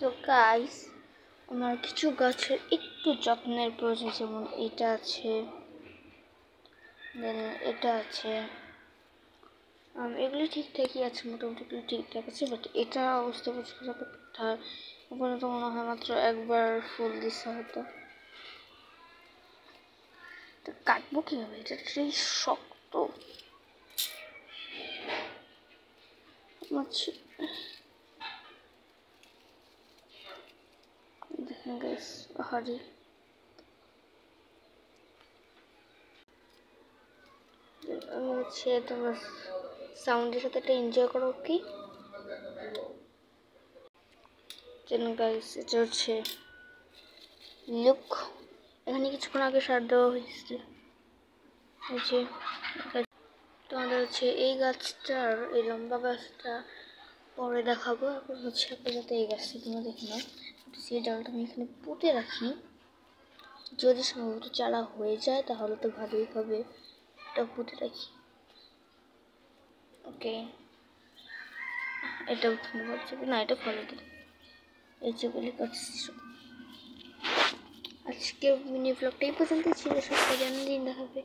তো গাইস, আমার কিছু গাছের একটু যত্নের প্রয়োজন, যেমন এটা আছে, দেন এটা আছে, এগুলি ঠিকঠাকই আছে, মোটামুটি এগুলো ঠিকঠাক আছে, বাট এটা অবস্থা বুঝতে খারাপ। ওখানে তো মনে হয় মাত্র একবার ফুল দিচ্ছে হয়তো। তো কাটবো কীভাবে, এটা ট্রি শক্ত। দেখেন গাইস, হারি আমি হচ্ছে তোমার সাউন্ডের সাথে একটা এনজয় করো কি। গাইস, এটা হচ্ছে লুক, এখানে কিছুক্ষণ আগে সার দেওয়া হয়েছে। তোমাদের হচ্ছে এই গাছটার, এই লম্বা গাছটা পরে দেখাবো। এখন হচ্ছে আপাতত এই গাছটা তোমরা দেখে নাও। সেই ডালটা আমি এখানে পুঁতে রাখি, যদি সম্ভবত চারা হয়ে যায় তাহলে তো ভালোই হবে। এটা পুঁতে রাখি। ওকে, এটা না, এটা ফলো দিই। এই যেগুলি করছি আজকে মিনি ব্লগটা এই পর্যন্ত ছিল। সব জন্মদিন দেখাবে।